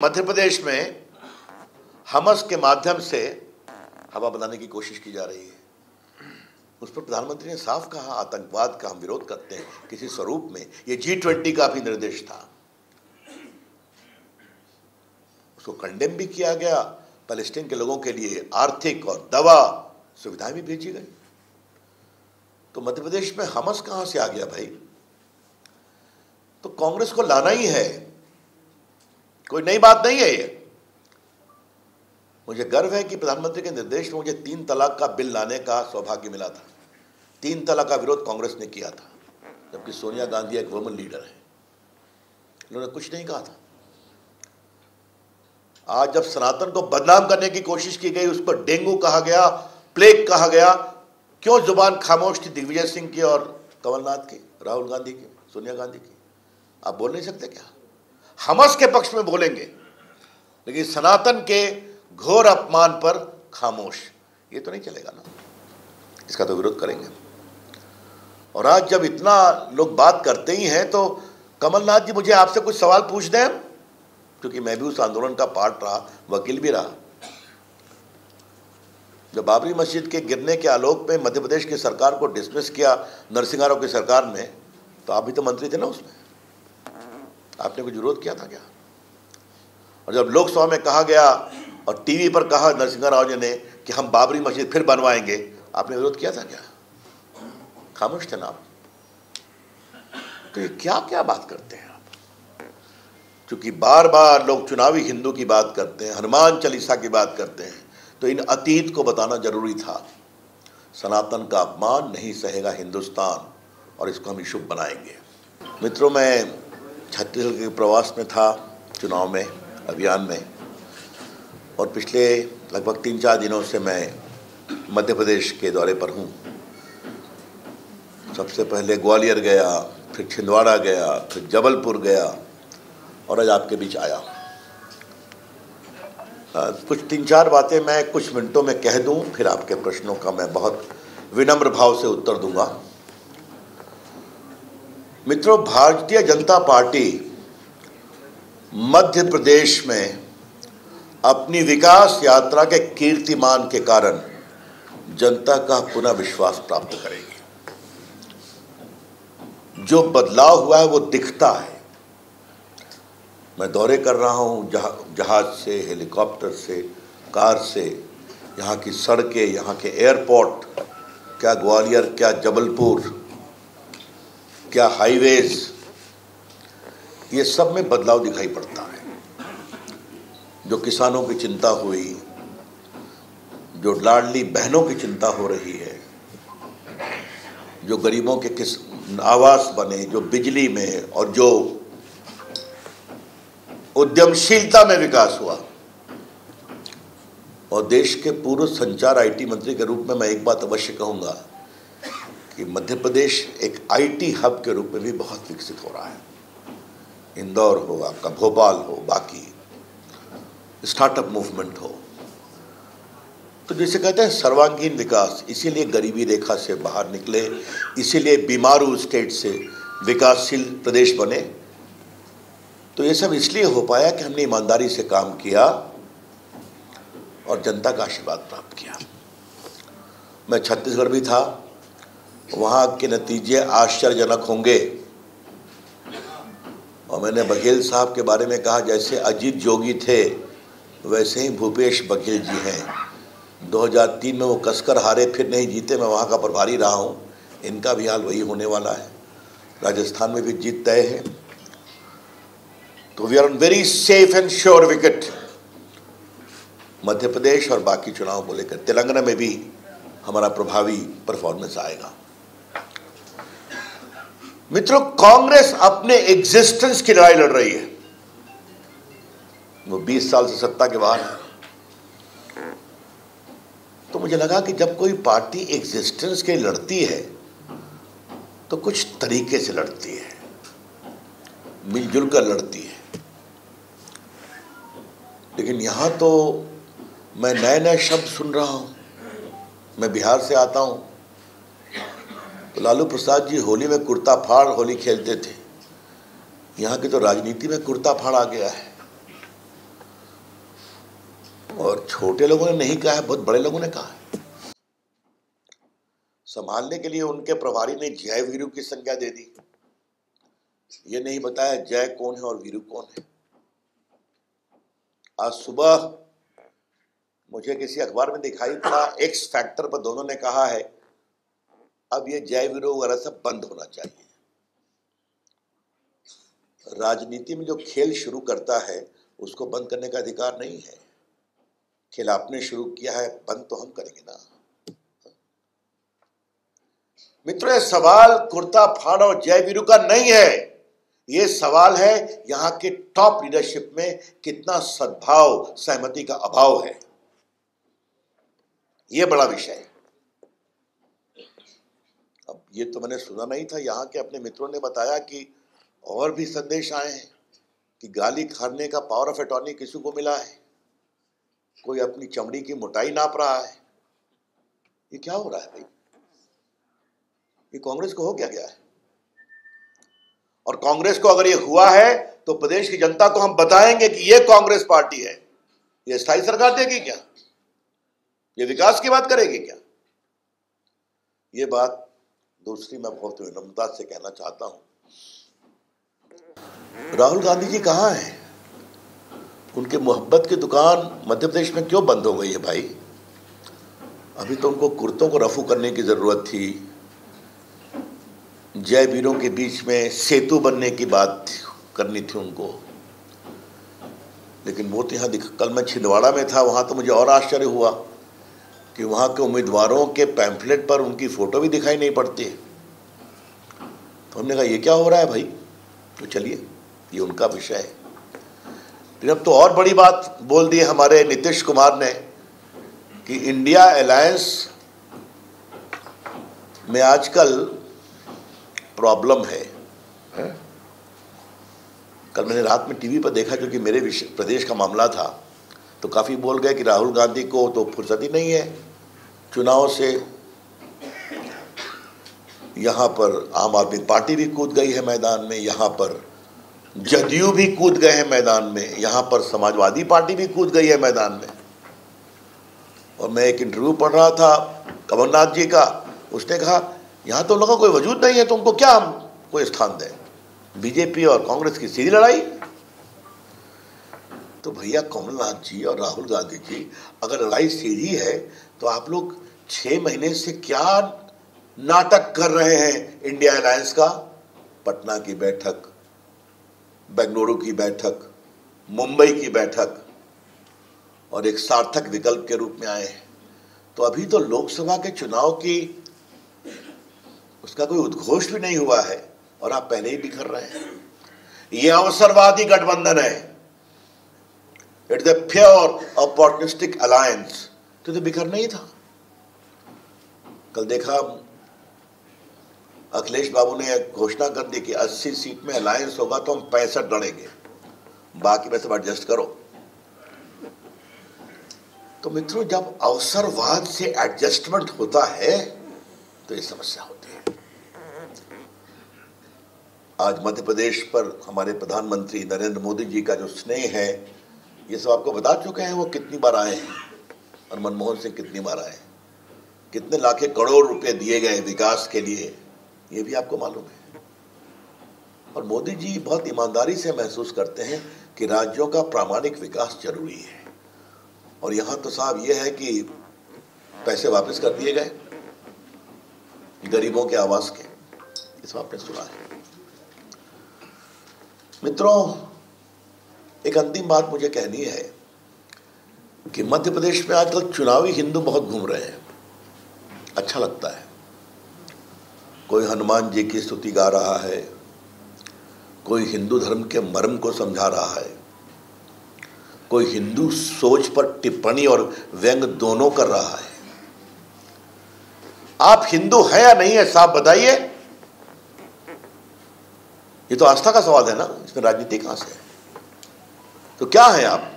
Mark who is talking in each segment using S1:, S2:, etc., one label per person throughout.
S1: मध्य प्रदेश में हमस के माध्यम से हवा बनाने की कोशिश की जा रही है। उस पर प्रधानमंत्री ने साफ कहा, आतंकवाद का हम विरोध करते हैं किसी स्वरूप में। ये G20 का भी निर्देश था, उसको कंडेम भी किया गया। पैलेस्टीन के लोगों के लिए आर्थिक और दवा सुविधाएं भी भेजी गई। तो मध्य प्रदेश में हमस कहां से आ गया भाई? तो कांग्रेस को लाना ही है, कोई नई बात नहीं है ये। मुझे गर्व है कि प्रधानमंत्री के निर्देश में मुझे 3 तलाक का बिल लाने का सौभाग्य मिला था। 3 तलाक का विरोध कांग्रेस ने किया था, जबकि सोनिया गांधी एक वुमन लीडर है, उन्होंने कुछ नहीं कहा था। आज जब सनातन को बदनाम करने की कोशिश की गई, उस पर डेंगू कहा गया, प्लेग कहा गया, क्यों जुबान खामोश थी दिग्विजय सिंह की और कमलनाथ की, राहुल गांधी की, सोनिया गांधी की? आप बोल नहीं सकते क्या? हमस के पक्ष में बोलेंगे, लेकिन सनातन के घोर अपमान पर खामोश, ये तो नहीं चलेगा ना। इसका तो विरोध करेंगे। और आज जब इतना लोग बात करते ही हैं, तो कमलनाथ जी मुझे आपसे कुछ सवाल पूछ दें, क्योंकि मैं भी उस आंदोलन का पार्ट रहा, वकील भी रहा। जब बाबरी मस्जिद के गिरने के आलोक में मध्य प्रदेश की सरकार को डिसमिस किया नरसिंह राव की सरकार ने, तो आप भी तो मंत्री थे ना उसमें, आपने कुछ विरोध किया था क्या? और जब लोकसभा में कहा गया और टीवी पर कहा नरसिंह राव जी ने कि हम बाबरी मस्जिद फिर बनवाएंगे, आपने विरोध किया था क्या? खामोश थे ना आप। तो ये क्या क्या बात करते हैं आप? क्योंकि बार बार लोग चुनावी हिंदू की बात करते हैं, हनुमान चालीसा की बात करते हैं, तो इन अतीत को बताना जरूरी था। सनातन का अपमान नहीं सहेगा हिंदुस्तान, और इसको हम शुभ बनाएंगे। मित्रों, मैं छत्तीसगढ़ के प्रवास में था, चुनाव में, अभियान में, और पिछले लगभग 3-4 दिनों से मैं मध्य प्रदेश के दौरे पर हूँ। सबसे पहले ग्वालियर गया, फिर छिंदवाड़ा गया, फिर जबलपुर गया, और आज आपके बीच आया। कुछ 3-4 बातें मैं कुछ मिनटों में कह दूं, फिर आपके प्रश्नों का मैं बहुत विनम्र भाव से उत्तर दूंगा। मित्रों, भारतीय जनता पार्टी मध्य प्रदेश में अपनी विकास यात्रा के कीर्तिमान के कारण जनता का पुनः विश्वास प्राप्त करेगी। जो बदलाव हुआ है वो दिखता है। मैं दौरे कर रहा हूँ जहाज से, हेलीकॉप्टर से, कार से, यहाँ की सड़कें, यहाँ के एयरपोर्ट, क्या ग्वालियर, क्या जबलपुर, क्या हाईवेज, ये सब में बदलाव दिखाई पड़ता है। जो किसानों की चिंता हुई, जो लाडली बहनों की चिंता हो रही है, जो गरीबों के आवास बने, जो बिजली में, और जो उद्यमशीलता में विकास हुआ। और देश के पूर्व संचार IT मंत्री के रूप में मैं एक बात अवश्य कहूँगा कि मध्य प्रदेश एक IT हब के रूप में भी बहुत विकसित हो रहा है। इंदौर हो, आपका भोपाल हो, बाकी स्टार्टअप मूवमेंट हो, तो जैसे कहते हैं सर्वांगीण विकास। इसीलिए गरीबी रेखा से बाहर निकले, इसीलिए बीमारू स्टेट से विकासशील प्रदेश बने। तो ये सब इसलिए हो पाया कि हमने ईमानदारी से काम किया और जनता का आशीर्वाद प्राप्त किया। मैं छत्तीसगढ़ भी था, वहाँ के नतीजे आश्चर्यजनक होंगे। और मैंने बघेल साहब के बारे में कहा, जैसे अजीत जोगी थे वैसे ही भूपेश बघेल जी हैं। 2003 में वो कसकर हारे, फिर नहीं जीते, मैं वहाँ का प्रभारी रहा हूँ। इनका भी हाल वही होने वाला है। राजस्थान में भी जीत तय है। तो we are on very safe and sure wicket Madhya Pradesh और बाकी चुनाव को लेकर। तेलंगाना में भी हमारा प्रभावी परफॉर्मेंस आएगा। मित्रों, कांग्रेस अपने एग्जिस्टेंस की लड़ाई लड़ रही है। वो 20 साल से सत्ता के बाहर है। तो मुझे लगा कि जब कोई पार्टी एग्जिस्टेंस के लड़ती है तो कुछ तरीके से लड़ती है, मिलजुल कर लड़ती है। लेकिन यहां तो मैं नए नए शब्द सुन रहा हूं। मैं बिहार से आता हूं, तो लालू प्रसाद जी होली में कुर्ता फाड़ होली खेलते थे। यहाँ की तो राजनीति में कुर्ता फाड़ आ गया है। और छोटे लोगों ने नहीं कहा है, बहुत बड़े लोगों ने कहा है। संभालने के लिए उनके प्रभारी ने जय वीरू की संज्ञा दे दी, ये नहीं बताया जय कौन है और वीरू कौन है। आज सुबह मुझे किसी अखबार में दिखाई पड़ा, एक्स फैक्टर पर दोनों ने कहा है अब ये जय वीरू वगैरह सब बंद होना चाहिए। राजनीति में जो खेल शुरू करता है उसको बंद करने का अधिकार नहीं है। खेल आपने शुरू किया है, बंद तो हम करेंगे ना। मित्रों, ये सवाल कुर्ता फाड़ और जय वीरू का नहीं है, ये सवाल है यहां के टॉप लीडरशिप में कितना सद्भाव सहमति का अभाव है, ये बड़ा विषय है। अब ये तो मैंने सुना नहीं था, यहां के अपने मित्रों ने बताया कि और भी संदेश आए हैं कि गाली खाने का पावर ऑफ अटॉर्नी किसी को मिला है, कोई अपनी चमड़ी की मोटाई नाप रहा है। ये क्या हो रहा है भाई? ये कांग्रेस को हो क्या गया है? और कांग्रेस को अगर ये हुआ है तो प्रदेश की जनता को हम बताएंगे कि ये कांग्रेस पार्टी है। ये स्थायी सरकार देगी क्या? ये विकास की बात करेगी क्या? ये बात दूसरी मैं बहुत विनम्रता से कहना चाहता हूं, राहुल गांधी जी कहां हैं? उनके मोहब्बत की दुकान मध्य प्रदेश में क्यों बंद हो गई है भाई? अभी तो उनको कुर्तों को रफू करने की जरूरत थी, जय वीरों के बीच में सेतु बनने की बात करनी थी उनको। लेकिन वो तो यहाँ कल मैं छिंदवाड़ा में था, वहाँ तो मुझे और आश्चर्य हुआ कि वहाँ के उम्मीदवारों के पैम्फलेट पर उनकी फ़ोटो भी दिखाई नहीं पड़ती। तो हमने कहा ये क्या हो रहा है भाई? तो चलिए, ये उनका विषय है। लेकिन अब तो और बड़ी बात बोल दी हमारे नीतीश कुमार ने कि इंडिया अलायंस में आजकल प्रॉब्लम है। कल मैंने रात में टीवी पर देखा, क्योंकि मेरे प्रदेश का मामला था, तो काफ़ी बोल गए कि राहुल गांधी को तो फुर्सत ही नहीं है चुनाव से। यहाँ पर आम आदमी पार्टी भी कूद गई है मैदान में, यहाँ पर जदयू भी कूद गए हैं मैदान में, यहाँ पर समाजवादी पार्टी भी कूद गई है मैदान में। और मैं एक इंटरव्यू पढ़ रहा था कमलनाथ जी का, उसने कहा यहाँ तो लोगों का कोई वजूद नहीं है, तो उनको क्या हम कोई स्थान दें? बीजेपी और कांग्रेस की सीधी लड़ाई। तो भैया कमलनाथ जी और राहुल गांधी जी, अगर लड़ाई सीधी है तो आप लोग 6 महीने से क्या नाटक कर रहे हैं इंडिया अलायंस का? पटना की बैठक, बेंगलुरु की बैठक, मुंबई की बैठक, और एक सार्थक विकल्प के रूप में आए हैं। तो अभी तो लोकसभा के चुनाव की उसका कोई उद्घोष भी नहीं हुआ है और आप पहले ही बिखर रहे हैं। यह अवसरवादी गठबंधन है, it's a pure opportunistic alliance. तो बिखरना ही था। कल देखा अखिलेश बाबू ने घोषणा कर दी कि 80 सीट में अलायंस होगा तो हम 65 लड़ेंगे, बाकी में सब एडजस्ट करो। तो मित्रों, जब अवसरवाद से एडजस्टमेंट होता है तो ये समस्या होती है। आज मध्य प्रदेश पर हमारे प्रधानमंत्री नरेंद्र मोदी जी का जो स्नेह है, ये सब आपको बता चुके हैं वो कितनी बार आए हैं, और मनमोहन सिंह कितनी बार आए, कितने लाखे करोड़ रुपए दिए गए विकास के लिए, ये भी आपको मालूम है। और मोदी जी बहुत ईमानदारी से महसूस करते हैं कि राज्यों का प्रामाणिक विकास जरूरी है। और यहाँ तो साहब ये है कि पैसे वापस कर दिए गए गरीबों के आवास के, इस आपने सुना है। मित्रों, एक अंतिम बात मुझे कहनी है कि मध्य प्रदेश में आजकल चुनावी हिंदू बहुत घूम रहे हैं, अच्छा लगता है। कोई हनुमान जी की स्तुति गा रहा है, कोई हिंदू धर्म के मर्म को समझा रहा है, कोई हिंदू सोच पर टिप्पणी और व्यंग दोनों कर रहा है। आप हिंदू हैं या नहीं है, साफ बताइए। ये तो आस्था का सवाल है ना, इसमें राजनीति कहां से है? तो क्या है आप?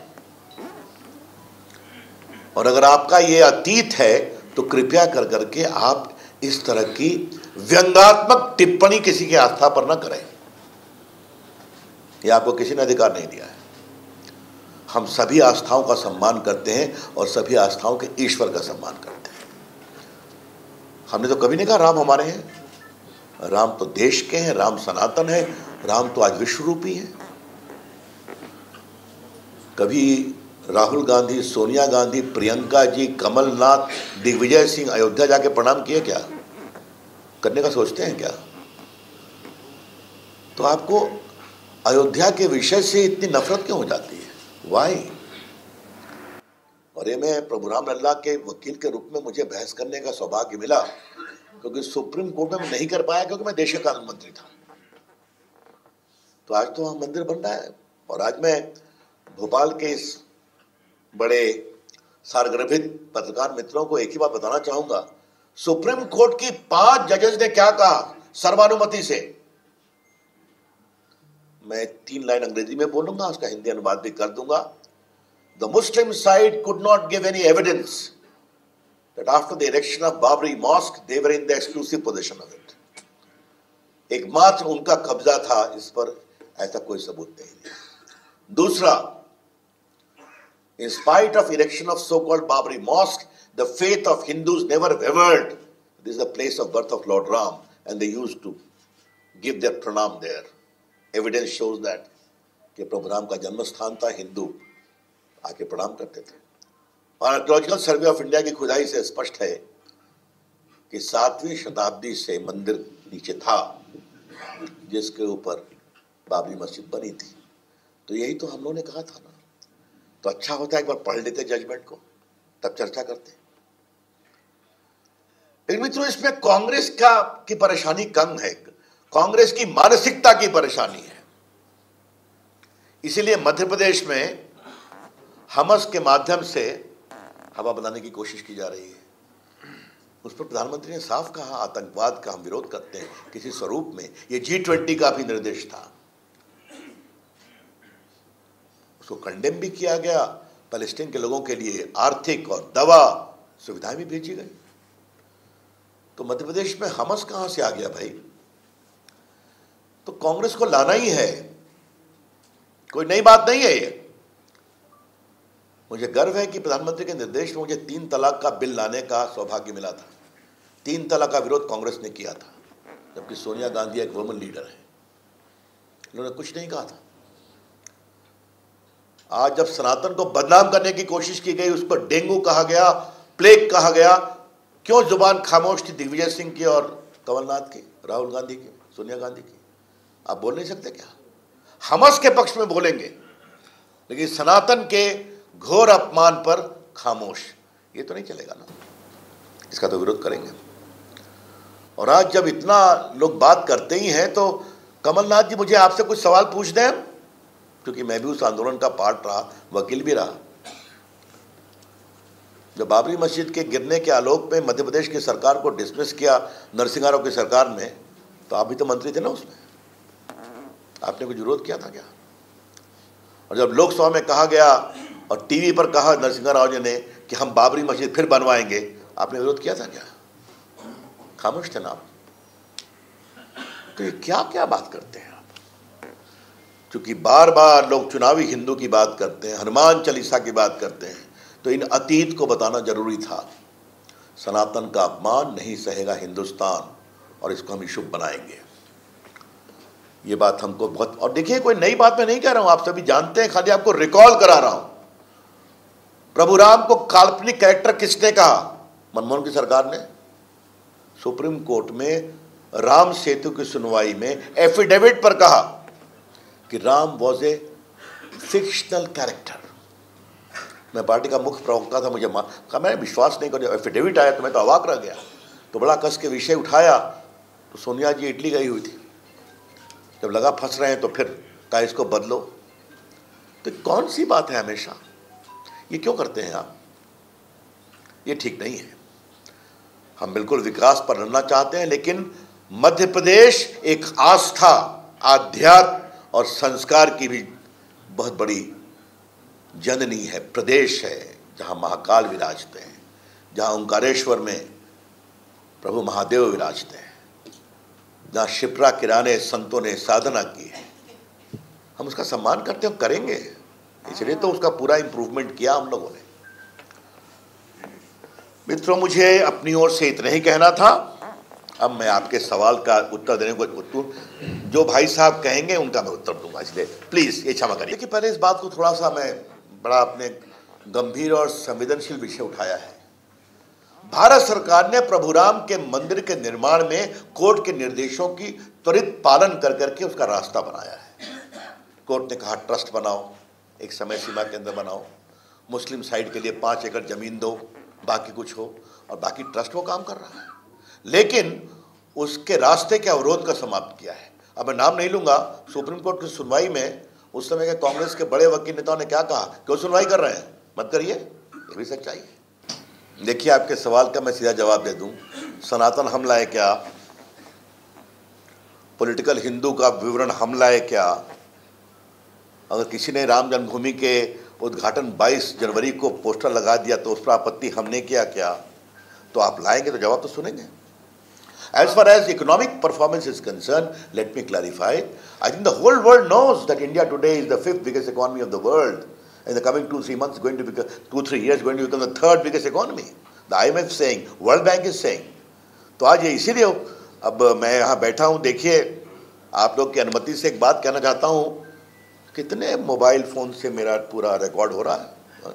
S1: और अगर आपका ये अतीत है तो कृपया कर करके आप इस तरह की व्यंग्यात्मक टिप्पणी किसी की आस्था पर ना करें। यह आपको किसी ने अधिकार नहीं दिया है। हम सभी आस्थाओं का सम्मान करते हैं और सभी आस्थाओं के ईश्वर का सम्मान करते हैं। हमने तो कभी नहीं कहा राम हमारे हैं। राम तो देश के हैं, राम सनातन है, राम तो आज विश्व रूपी है। कभी राहुल गांधी, सोनिया गांधी, प्रियंका जी, कमलनाथ, दिग्विजय सिंह अयोध्या जाके प्रणाम किए क्या? करने का सोचते हैं क्या? तो आपको अयोध्या के विषय से इतनी नफरत क्यों हो जाती है? वाई? और ये मैं प्रभु राम लल्ला के वकील के रूप में मुझे बहस करने का सौभाग्य मिला, क्योंकि सुप्रीम कोर्ट में मैं नहीं कर पाया क्योंकि मैं देश का कानून मंत्री था। तो आज तो वहां मंदिर बन रहा है। और आज मैं भोपाल के इस बड़े सारगर्भित पत्रकार मित्रों को एक ही बात बताना चाहूंगा, सुप्रीम कोर्ट की 5 जजेस ने क्या कहा सर्वानुमति से। मैं 3 लाइन अंग्रेजी में बोलूंगा, उसका हिंदी अनुवाद भी कर दूंगा। The Muslim side could not give any evidence that after the erection of Babri Mosque they were in the exclusive possession of it. एकमात्र उनका कब्जा था इस पर, ऐसा कोई सबूत नहीं है। दूसरा, in spite of erection of so-called Babri Mosque, the faith of Hindus never wavered. This is the place of birth of Lord Ram, and they used to give their pranam there. Evidence shows that कि प्रभु राम का जन्म स्थान था, हिंदू आके प्रणाम करते थे। और आर्कियोलॉजिकल सर्वे ऑफ इंडिया की खुदाई से स्पष्ट है कि 7वीं शताब्दी से मंदिर नीचे था जिसके ऊपर बाबरी मस्जिद बनी थी। तो यही तो हम लोगों ने कहा था ना। तो अच्छा होता है एक बार पढ़ लेते जजमेंट को, तब चर्चा करते। लेकिन मित्रों, इसमें कांग्रेस की परेशानी कम है, कांग्रेस की मानसिकता की परेशानी है। इसीलिए मध्य प्रदेश में हमस के माध्यम से हवा बनाने की कोशिश की जा रही है। उस पर प्रधानमंत्री ने साफ कहा, आतंकवाद का हम विरोध करते हैं किसी स्वरूप में। ये G20 का भी निर्देश था, उसको कंडेम भी किया गया। पैलेस्टीन के लोगों के लिए आर्थिक और दवा सुविधाएं भी भेजी गई। तो मध्य प्रदेश में हमस कहां से आ गया भाई? तो कांग्रेस को लाना ही है, कोई नई बात नहीं है ये। मुझे गर्व है कि प्रधानमंत्री के निर्देश में मुझे 3 तलाक का बिल लाने का सौभाग्य मिला था। 3 तलाक का विरोध कांग्रेस ने किया था, जबकि सोनिया गांधी एक वुमन लीडर है, इन्होंने कुछ नहीं कहा था। आज जब सनातन को बदनाम करने की कोशिश की गई, उस पर डेंगू कहा गया, प्लेग कहा गया, क्यों जुबान खामोश थी दिग्विजय सिंह की और कमलनाथ की, राहुल गांधी की, सोनिया गांधी की? आप बोल नहीं सकते क्या? हमस के पक्ष में बोलेंगे, लेकिन सनातन के घोर अपमान पर खामोश, ये तो नहीं चलेगा ना। इसका तो विरोध करेंगे। और आज जब इतना लोग बात करते ही हैं, तो कमलनाथ जी मुझे आपसे कुछ सवाल पूछ दें, क्योंकि मैं भी उस आंदोलन का पार्ट रहा, वकील भी रहा। जब बाबरी मस्जिद के गिरने के आलोक में मध्य प्रदेश की सरकार को डिसमिस किया नरसिंह राव की सरकार ने, तो आप भी तो मंत्री थे ना उसमें, आपने कुछ विरोध किया था क्या? और जब लोकसभा में कहा गया और टीवी पर कहा नरसिंह राव जी ने कि हम बाबरी मस्जिद फिर बनवाएंगे, आपने विरोध किया था क्या? खामोश थे ना आप। तो ये क्या क्या बात करते हैं आप? क्योंकि बार बार लोग चुनावी हिंदू की बात करते हैं, हनुमान चालीसा की बात करते हैं, तो इन अतीत को बताना जरूरी था। सनातन का अपमान नहीं सहेगा हिंदुस्तान, और इसको हम शुभ बनाएंगे। ये बात हमको बहुत, और देखिए कोई नई बात मैं नहीं कह रहा हूं, आप सभी जानते हैं, खाली आपको रिकॉल करा रहा हूं। प्रभु राम को काल्पनिक कैरेक्टर किसने कहा? मनमोहन की सरकार ने। सुप्रीम कोर्ट में राम सेतु की सुनवाई में एफिडेविट पर कहा कि Ram was a fictional character. मैं पार्टी का मुख्य प्रवक्ता था, मुझे कहा मैंने विश्वास नहीं कर, एफिडेविट आया तो मैं तो अवाक रह गया। तो बड़ा कस के विषय उठाया, तो सोनिया जी इटली गई हुई थी, जब लगा फंस रहे हैं तो फिर कहा इसको बदलो। तो कौन सी बात है हमेशा, ये क्यों करते हैं आप? ये ठीक नहीं है। हम बिल्कुल विकास पर लड़ना चाहते हैं, लेकिन मध्य प्रदेश एक आस्था, आध्यात्म और संस्कार की भी बहुत बड़ी जननी है, प्रदेश है, जहाँ महाकाल विराजते हैं, जहाँ ओंकारेश्वर में प्रभु महादेव विराजते हैं, जहाँ शिप्रा किराने संतों ने साधना की है। हम उसका सम्मान करते हैं, करेंगे, इसलिए तो उसका पूरा इम्प्रूवमेंट किया हम लोगों ने। मित्रों, मुझे अपनी ओर से इतना ही कहना था। अब मैं आपके सवाल का उत्तर देने को, जो भाई साहब कहेंगे उनका मैं उत्तर दूंगा, इसलिए प्लीज ये क्षमा करिए कि पहले इस बात को थोड़ा सा मैं बड़ा अपने गंभीर और संवेदनशील विषय उठाया है। भारत सरकार ने प्रभुराम के मंदिर के निर्माण में कोर्ट के निर्देशों की त्वरित पालन कर करके उसका रास्ता बनाया है। कोर्ट ने कहा ट्रस्ट बनाओ, एक समय सीमा के अंदर बनाओ, मुस्लिम साइड के लिए 5 एकड़ जमीन दो, बाकी कुछ हो, और बाकी ट्रस्ट वो काम कर रहा है। लेकिन उसके रास्ते के अवरोध का समाप्त किया है। अब मैं नाम नहीं लूंगा, सुप्रीम कोर्ट की सुनवाई में उस समय के कांग्रेस के बड़े वकील नेताओं ने क्या कहा, क्यों सुनवाई कर रहे हैं, मत करिए, ये भी सच्चाई है। देखिए, आपके सवाल का मैं सीधा जवाब दे दूं। सनातन हमला है क्या, पॉलिटिकल हिंदू का विवरण हमला है क्या? अगर किसी ने राम जन्मभूमि के उद्घाटन 22 जनवरी को पोस्टर लगा दिया तो उस पर आपत्ति हमने किया क्या? तो आप लाएंगे तो जवाब तो सुनेंगे। As far as economic performance is concerned, let me clarify. I think the whole world knows that India today is the 5th biggest economy of the world. In the coming 2-3 months, going to become 2-3 years, going to become the 3rd biggest economy. The IMF is saying, World Bank is saying. तो आज ये इसीलिए अब मैं यहाँ बैठा हूँ। देखिए, आप लोग की अनुमति से एक बात कहना चाहता हूँ। कितने मोबाइल फ़ोन से मेरा पूरा रिकॉर्ड हो रहा है।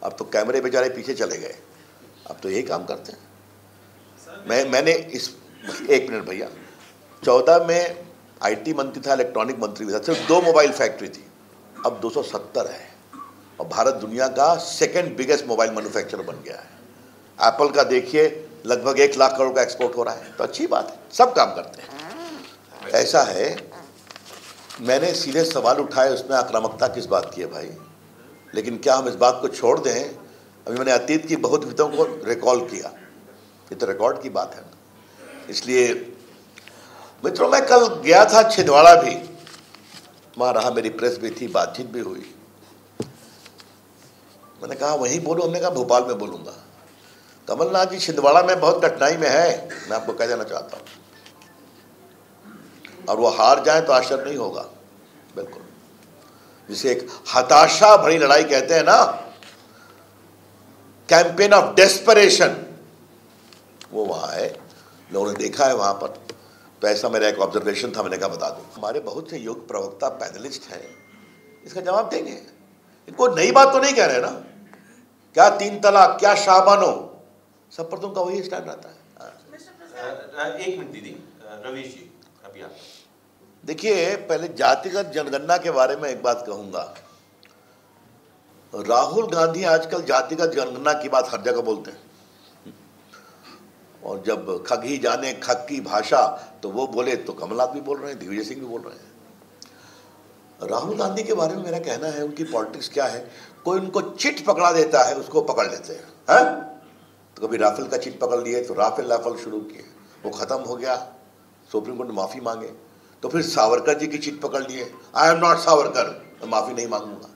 S1: अब तो कैमरे बेचारे पीछे चले गए, अब तो यही काम करते हैं। मैंने इस, एक मिनट भैया, 14 में आईटी मंत्री था, इलेक्ट्रॉनिक मंत्री भी था, सिर्फ 2 मोबाइल फैक्ट्री थी, अब 270 है, और भारत दुनिया का 2nd बिगेस्ट मोबाइल मैन्युफैक्चरर बन गया है। एप्पल का देखिए लगभग 1 लाख करोड़ का एक्सपोर्ट हो रहा है, तो अच्छी बात है, सब काम करते हैं। ऐसा है, मैंने सीधे सवाल उठाए, उसमें आक्रामकता किस बात की है भाई? लेकिन क्या हम इस बात को छोड़ दें? अभी मैंने अतीत की बहुत विधों को रिकॉल किया, ये तो रिकॉर्ड की बात है ना। इसलिए मित्रों, मैं कल गया था छिंदवाड़ा भी, वहाँ रहा, मेरी प्रेस भी थी, बातचीत भी हुई। मैंने कहा वहीं बोलूँ, हमने कहा भोपाल में बोलूँगा। कमलनाथ जी छिंदवाड़ा में बहुत कठिनाई में है, मैं आपको कह देना चाहता हूँ, और वो हार जाए तो आश्चर्य नहीं होगा, बिल्कुल। जिसे एक हताशा भरी लड़ाई कहते हैं ना, कैंपेन ऑफ डेस्परेशन, वो वहाँ है, लोगों ने देखा है वहाँ पर। तो ऐसा मेरा एक ऑब्जर्वेशन था, मैंने कहा बता दूं। हमारे बहुत से योग प्रवक्ता पैनलिस्ट हैं, इसका जवाब देंगे। इनको नई बात तो नहीं कह रहे ना, क्या 3 तलाक, क्या शाहबानो, सब पर तो उनका वही स्टैंड रहता है।
S2: एक मिनट दीदी, रवीश जी अभी आप
S1: देखिए, पहले जातिगत जनगणना के बारे में एक बात कहूंगा। राहुल गांधी आजकल जातिगत जनगणना की बात हर जगह बोलते हैं, और जब खग ही जाने खग की भाषा, तो वो बोले तो कमलनाथ भी बोल रहे हैं, दिग्विजय सिंह भी बोल रहे हैं। राहुल गांधी के बारे में मेरा कहना है, उनकी पॉलिटिक्स क्या है, कोई उनको चिट पकड़ा देता है, उसको पकड़ लेते हैं, है? तो कभी राफेल का चिट पकड़ लिए तो राफेल शुरू किए, वो खत्म हो गया, सुप्रीम कोर्ट ने माफी मांगे। तो फिर सावरकर जी की चिट पकड़ लिए, आई एम नॉट सावरकर, मैं माफी नहीं मांगूंगा।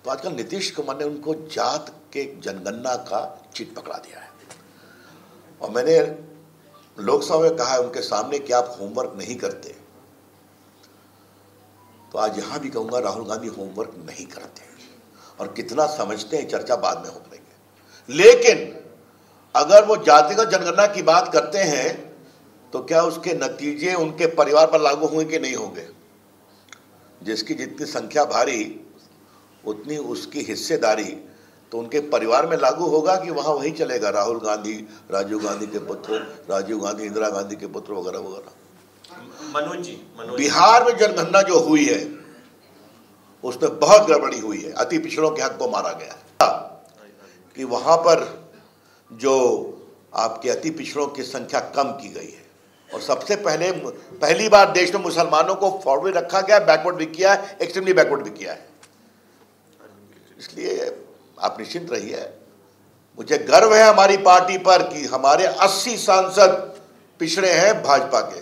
S1: तो आजकल नीतीश कुमार ने उनको जात के जनगणना का चिट पकड़ा दिया है। और मैंने लोकसभा में कहा है उनके सामने कि आप होमवर्क नहीं करते, तो आज यहां भी कहूंगा राहुल गांधी होमवर्क नहीं करते, और कितना समझते हैं चर्चा बाद में हो करेंगे। लेकिन अगर वो जातिगत जनगणना की बात करते हैं तो क्या उसके नतीजे उनके परिवार पर लागू होंगे कि नहीं होंगे? जिसकी जितनी संख्या भारी उतनी उसकी हिस्सेदारी, तो उनके परिवार में लागू होगा कि वहां वही चलेगा, राहुल गांधी, राजीव गांधी के पुत्र, राजीव गांधी इंदिरा गांधी के पुत्र वगैरह वगैरह।
S2: मनोज जी,
S1: बिहार में जनगणना जो हुई है उसमें बहुत गड़बड़ी हुई है, अति पिछड़ों के हक को मारा गया कि वहां पर जो आपके अति पिछड़ों की संख्या कम की गई है, और सबसे पहली बार देश में मुसलमानों को फॉरवर्ड रखा गया, बैकवर्ड भी किया है, एक्सट्रीमली बैकवर्ड भी किया है। इसलिए आप निश्चिंत रहिए, मुझे गर्व है हमारी पार्टी पर कि हमारे 80 सांसद पिछड़े हैं भाजपा के,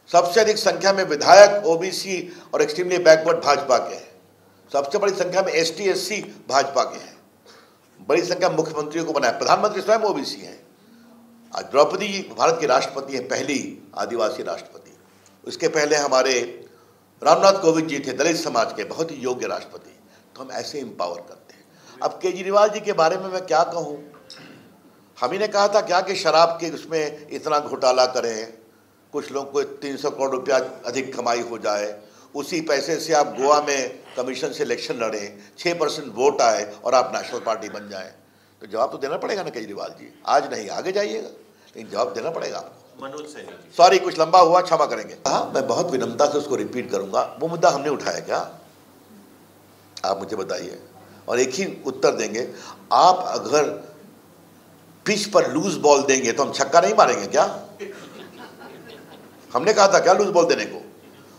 S1: सबसे अधिक संख्या में विधायक ओबीसी और एक्सट्रीमली बैकवर्ड भाजपा के हैं, सबसे बड़ी संख्या में एसटी एससी भाजपा के हैं, बड़ी संख्या मुख्यमंत्रियों को बनाया, प्रधानमंत्री स्वयं ओबीसी हैं। आज द्रौपदी जी भारत की राष्ट्रपति है, पहली आदिवासी राष्ट्रपति। उसके पहले हमारे रामनाथ कोविंद जी थे, दलित समाज के बहुत ही योग्य राष्ट्रपति। तो हम ऐसे एम्पावर करते हैं। अब केजरीवाल जी के बारे में मैं क्या कहूँ, हम ही ने कहा था क्या कि शराब के उसमें इतना घोटाला करें, कुछ लोग को 300 करोड़ रुपया अधिक कमाई हो जाए, उसी पैसे से आप गोवा में कमीशन से इलेक्शन लड़ें, 6% वोट आए और आप नेशनल पार्टी बन जाएं, तो जवाब तो देना पड़ेगा ना केजरीवाल जी। आज नहीं आगे जाइएगा, लेकिन जवाब देना पड़ेगा आपको।
S2: मनोज सैनी जी,
S1: सॉरी कुछ लंबा हुआ, क्षमा करेंगे। हाँ, मैं बहुत विनम्रता से उसको रिपीट करूंगा। वो मुद्दा हमने उठाया क्या, आप मुझे बताइए, और एक ही उत्तर देंगे। आप अगर पिच पर लूज बॉल देंगे तो हम छक्का नहीं मारेंगे क्या? हमने कहा था क्या लूज बॉल देने को?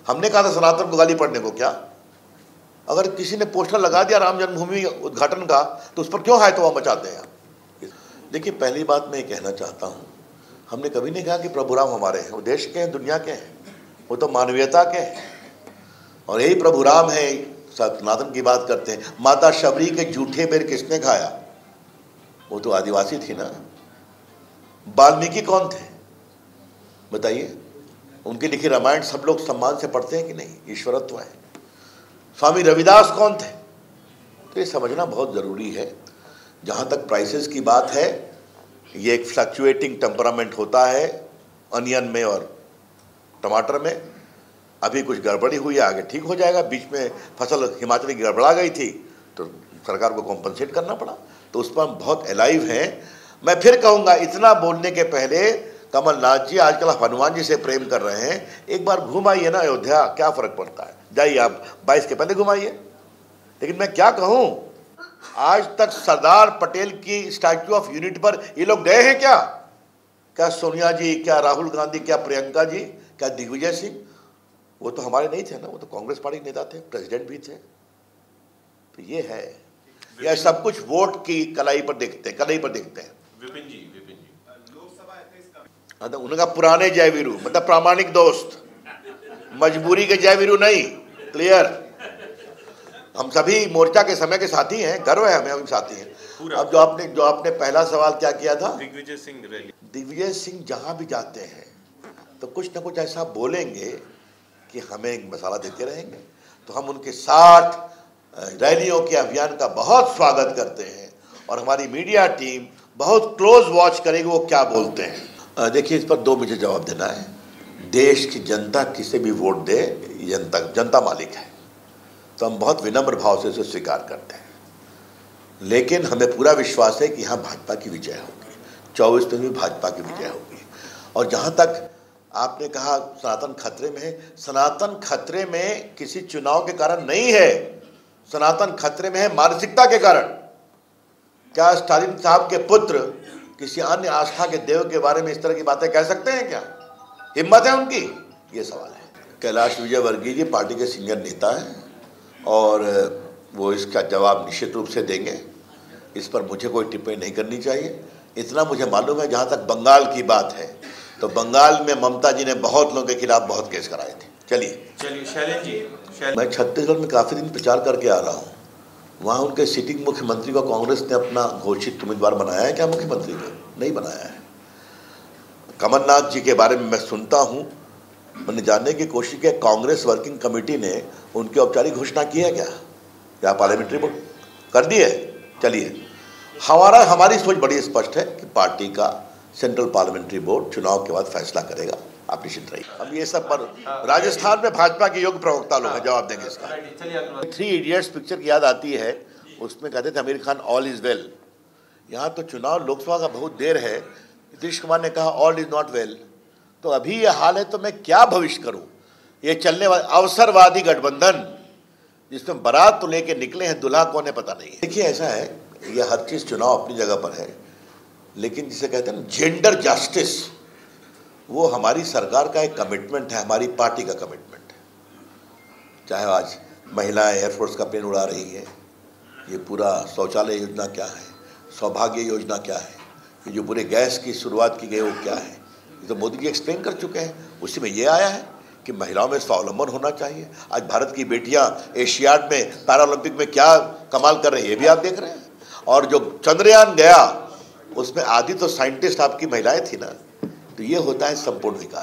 S1: हमने कहा था सनातन को गाली पड़ने को क्या? अगर किसी ने पोस्टर लगा दिया राम जन्मभूमि उद्घाटन का, तो उस पर क्यों हाय तौबा मचाते हैं? देखिए, पहली बात मैं ये कहना चाहता हूँ, हमने कभी नहीं कहा कि प्रभु राम हमारे हैं। वो देश के हैं, दुनिया के हैं, वो तो मानवीयता के हैं, और यही प्रभु राम है। सनातन की बात करते हैं, माता शबरी के जूठे बेर किसने खाया? वो तो आदिवासी थी ना। वाल्मीकि कौन थे बताइए? उनकी लिखी रामायण सब लोग सम्मान से पढ़ते हैं कि नहीं? ईश्वरत्व है। स्वामी रविदास कौन थे? तो ये समझना बहुत ज़रूरी है। जहाँ तक प्राइसेस की बात है, ये एक फ्लक्चुएटिंग टेम्परामेंट होता है अनियन में और टमाटर में। अभी कुछ गड़बड़ी हुई है, आगे ठीक हो जाएगा। बीच में फसल हिमाचल की गड़बड़ा गई थी तो सरकार को कॉम्पनसेट करना पड़ा, तो उस पर हम बहुत अलाइव हैं। मैं फिर कहूँगा, इतना बोलने के पहले कमलनाथ जी आजकल हनुमान जी से प्रेम कर रहे हैं, एक बार घूम आइए ना अयोध्या, क्या फ़र्क पड़ता है? जाइए आप 22 के पहले घुमाइए। लेकिन मैं क्या कहूँ, आज तक सरदार पटेल की स्टैच्यू ऑफ यूनिटी पर ये लोग गए हैं क्या? क्या सोनिया जी, क्या राहुल गांधी, क्या प्रियंका जी, क्या दिग्विजय सिंह? वो तो हमारे नहीं थे ना, वो तो कांग्रेस पार्टी के नेता थे, प्रेसिडेंट भी थे। तो ये है, यह सब कुछ वोट की कलाई पर देखते हैं, कलाई पर देखते हैं।
S2: विपिन जी
S1: तो उनका पुराने जयवीरू, मतलब प्रामाणिक दोस्त, मजबूरी के जयवीरू नहीं। क्लियर? हम सभी मोर्चा के समय के साथी हैं, गर्व है हमें, हम साथी हैं। अब जो आपने पहला सवाल क्या किया था,
S2: दिग्विजय सिंह रैली।
S1: दिग्विजय सिंह जहां भी जाते हैं तो कुछ ना कुछ ऐसा बोलेंगे कि हमें एक मसाला देते रहेंगे। तो हम उनके साथ रैलियों के अभियान का बहुत स्वागत करते हैं, और हमारी मीडिया टीम बहुत क्लोज वॉच करेगी वो क्या बोलते हैं। देखिए, इस पर दो मुझे जवाब देना है। देश की जनता किसे भी वोट दे, जनता मालिक है, तो हम बहुत विनम्र भाव से उसे स्वीकार करते हैं। लेकिन हमें पूरा विश्वास है कि यहाँ भाजपा की विजय होगी, 24 में भी भाजपा की विजय होगी। और जहाँ तक आपने कहा सनातन खतरे में है, सनातन खतरे में किसी चुनाव के कारण नहीं है, सनातन खतरे में है मानसिकता के कारण। क्या स्टालिन साहब के पुत्र किसी अन्य आस्था के देव के बारे में इस तरह की बातें कह सकते हैं क्या? हिम्मत है उनकी? ये सवाल है। कैलाश विजयवर्गीय जी पार्टी के सीनियर नेता हैं, और वो इसका जवाब निश्चित रूप से देंगे। इस पर मुझे कोई टिप्पणी नहीं करनी चाहिए। इतना मुझे मालूम है, जहाँ तक बंगाल की बात है, तो बंगाल में ममता जी ने बहुत लोगों के खिलाफ बहुत केस कराए थे। चलिए
S2: शैलेंद्र जी,
S1: मैं छत्तीसगढ़ में काफ़ी दिन प्रचार करके आ रहा हूँ। वहाँ उनके सिटिंग मुख्यमंत्री को कांग्रेस ने अपना घोषित उम्मीदवार बनाया है क्या? मुख्यमंत्री को नहीं बनाया है। कमलनाथ जी के बारे में मैं सुनता हूँ, मैंने जानने की कोशिश की, कांग्रेस वर्किंग कमेटी ने उनकी औपचारिक घोषणा की है क्या पार्लियामेंट्री बोर्ड कर दी है? चलिए, हमारी सोच बड़ी स्पष्ट है कि पार्टी का सेंट्रल पार्लियामेंट्री बोर्ड चुनाव के बाद फैसला करेगा। आप निश्चित रहिए। अब ये सब पर राजस्थान में भाजपा के योग्य प्रवक्ता लोग हैं, जवाब देंगे इसका। 3 इडियट्स पिक्चर की याद आती है, उसमें कहते थे Aamir Khan all is well. यहाँ तो चुनाव लोकसभा का बहुत देर है, नीतीश कुमार ने कहा ऑल इज नॉट वेल। तो अभी ये हाल है तो मैं क्या भविष्य करूँ? ये चलने वाला अवसरवादी गठबंधन जिसमें बारात तो लेके निकले हैं, दुल्हा कौन है पता नहीं। देखिए, ऐसा है, ये हर चीज़ चुनाव अपनी जगह पर है, लेकिन जिसे कहते हैं ना जेंडर जस्टिस, वो हमारी सरकार का एक कमिटमेंट है, हमारी पार्टी का कमिटमेंट है। चाहे आज महिलाएं एयरफोर्स का प्लेन उड़ा रही है, ये पूरा शौचालय योजना क्या है, सौभाग्य योजना क्या है, ये जो पूरे गैस की शुरुआत की गई वो क्या है, ये तो मोदी जी एक्सप्लेन कर चुके हैं। उसी में ये आया है कि महिलाओं में स्वावलंबन होना चाहिए। आज भारत की बेटियां एशियाड में, पैरालंपिक में क्या कमाल कर रही है, ये भी आप देख रहे हैं। और जो चंद्रयान गया उसमें आधी तो साइंटिस्ट आपकी महिलाएं थी ना। तो ये होता है संपूर्ण विकास।